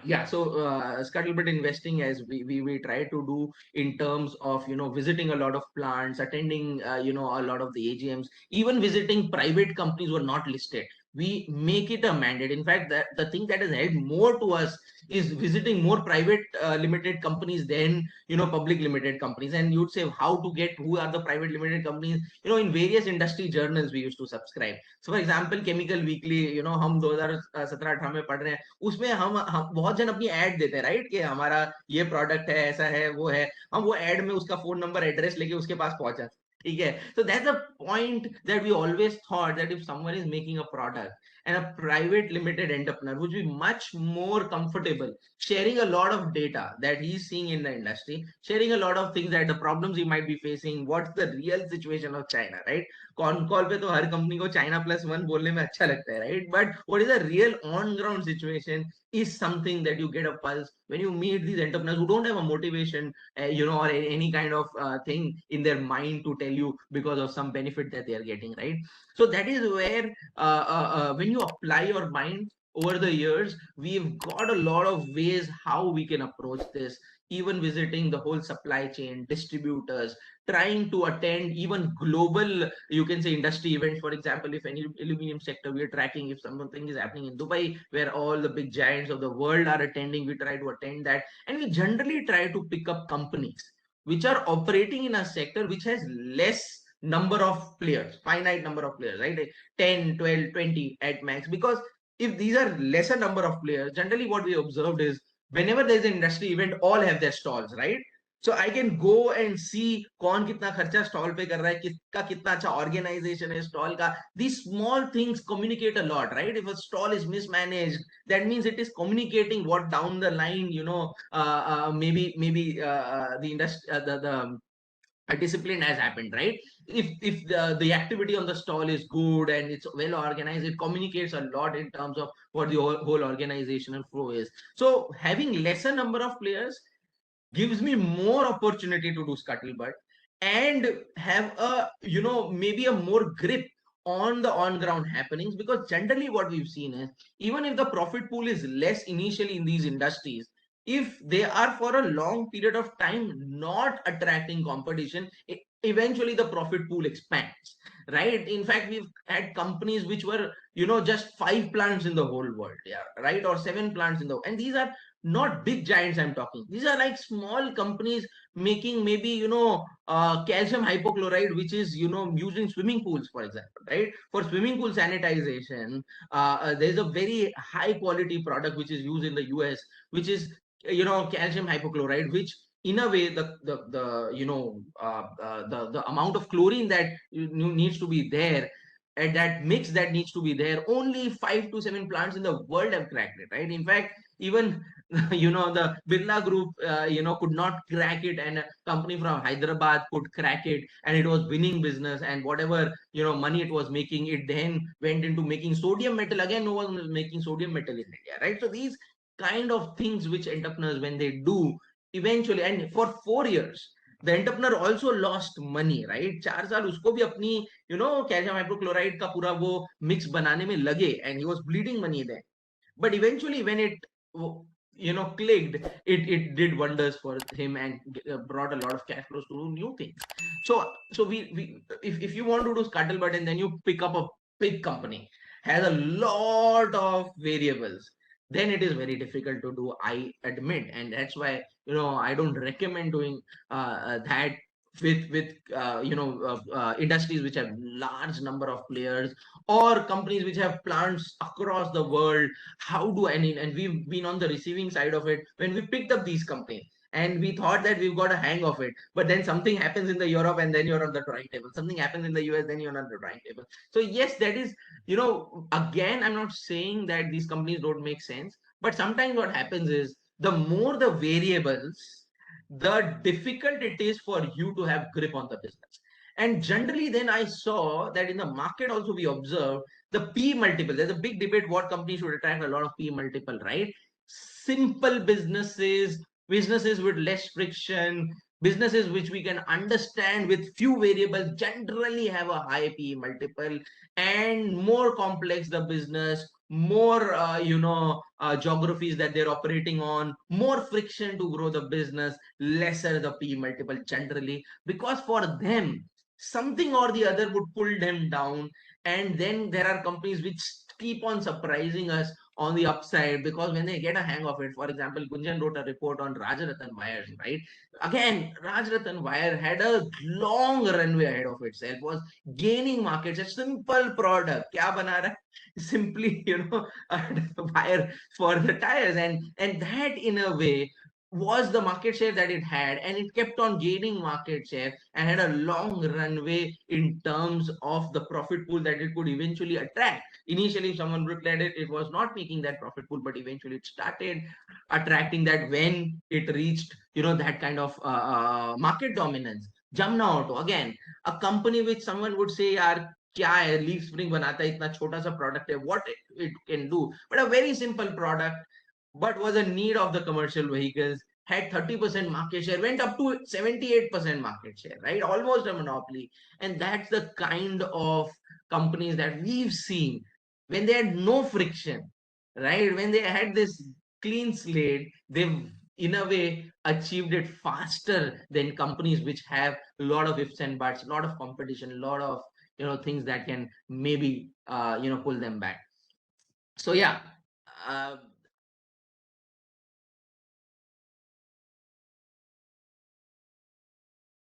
Yeah, so Scuttlebutt investing, as we try to do in terms of visiting a lot of plants, attending a lot of the AGMs, even visiting private companies who are not listed. We make it a mandate. In fact, that the thing that has helped more to us is visiting more private limited companies than public limited companies. And you'd say how to get who are the private limited companies. In various industry journals we used to subscribe. So for example, Chemical Weekly, हम 2017-18 में पढ़ रहे हैं, उसमें हम बहुत जन अपनी ऐड देते हैं, राइट, कि हमारा ये प्रोडक्ट है, ऐसा है, वो है, हम वो ऐड में उसका फोन नंबर एड्रेस लेके उसके पास पहुंचा, ठीक है. So that's the point that we always thought, that if someone is making a product and a private limited entrepreneur would be much more comfortable sharing a lot of data that he's seeing in the industry, sharing a lot of things, that the problems he might be facing, what's the real situation of China, right? Con call पे तो हर company को China +1 बोलने में अच्छा लगता है, right, but what is the real on ground situation is something that you get a pulse when you meet these entrepreneurs who don't have a motivation, or any kind of thing in their mind to tell you because of some benefit that they are getting, right? So that is where when you apply your mind over the years, we've got a lot of ways how we can approach this, even visiting the whole supply chain, distributors, trying to attend even global, you can say, industry events. For example, if any aluminum sector we are tracking, if something is happening in Dubai where all the big giants of the world are attending, we try to attend that. And we generally try to pick up companies which are operating in a sector which has less number of players, finite number of players, right, like 10, 12, 20 at max. Because if these are lesser number of players, generally what we observed is whenever there's an industry event, all have their stalls, right? So I can go and see कौन कितना खर्चा stall पे कर रहा है, किसका कितना अच्छा ऑर्गेनाइजेशन है स्टॉल का. These small things communicate a lot, right? If a stall is mismanaged, that means it is communicating what down the line, maybe the industry, the a discipline has happened, right? If the activity on the stall is good and it's well organized, it communicates a lot in terms of what the whole organizational flow is. So having lesser number of players gives me more opportunity to do scuttlebutt and have a maybe a more grip on the on ground happenings. Because generally what we've seen is, even if the profit pool is less initially in these industries, if they are for a long period of time not attracting competition, eventually the profit pool expands, right? In fact, we've had companies which were just 5 plants in the whole world, yeah, right, or 7 plants in the, and these are not big giants I'm talking. These are like small companies making maybe calcium hypochloride, which is used in swimming pools, for example, right? For swimming pool sanitization, there's a very high quality product which is used in the US, which is calcium hypochloride, which in a way the amount of chlorine that needs to be there, and that mix that needs to be there, only 5 to 7 plants in the world have cracked it, right? In fact, even the Birla Group could not crack it, and a company from Hyderabad could crack it, and it was winning business, and whatever money it was making, it then went into making sodium metal. Again, no one was making sodium metal in India, right? So these kind of things which entrepreneurs, when they do eventually, and for 4 years the entrepreneur also lost money, right? 4 साल उसको भी अपनी calcium hydrochloride का पूरा वो mix बनाने में लगे, and he was bleeding money there. But eventually when it clicked, it did wonders for him and brought a lot of cash flows to do new things. So we if you want to do scuttlebutt and then you pick up a big company has a lot of variables, then it is very difficult to do, I admit. And that's why I don't recommend doing that with industries which have large number of players, or companies which have plants across the world. How do I mean? And we've been on the receiving side of it when we picked up these companies, and we thought that we've got a hang of it, but then something happens in the Europe and then you're on the drawing table, something happens in the US, then you're on the drawing table. So yes, that is, again, I'm not saying that these companies don't make sense, but sometimes what happens is the more the variables, the difficult it is for you to have grip on the business. And generally then I saw that in the market also we observed the P multiple. There's a big debate what companies should attract a lot of P multiple, right? Simple businesses, businesses with less friction, businesses which we can understand with few variables generally have a high P multiple. And more complex the business, more geographies that they're operating on, more friction to grow the business, lesser the P multiple generally, because for them something or the other would pull them down. And then there are companies which keep on surprising us on the upside, because when they get a hang of it, for example, Gunjan wrote a report on Rajaratan Wires, right? Again, Rajaratan Wire had a long runway ahead of itself, was gaining markets, a simple product. Kya bana raha hai? Simply, a wire for the tires. And that in a way was the market share that it had, and it kept on gaining market share and had a long runway in terms of the profit pool that it could eventually attract. Initially, if someone looked at it, it was not making that profit pool, but eventually it started attracting that when it reached that kind of market dominance. Jamna Auto, again, a company which someone would say, yaar, क्या है leaf spring बनाता है इतना छोटा सा product है what it can do, but a very simple product, but was a need of the commercial vehicles, had 30% market share, went up to 78% market share, right? Almost a monopoly. And that's the kind of companies that we've seen when they had no friction, right? When they had this clean slate, they've in a way achieved it faster than companies which have a lot of ifs and buts, a lot of competition, a lot of things that can maybe pull them back. So yeah, uh,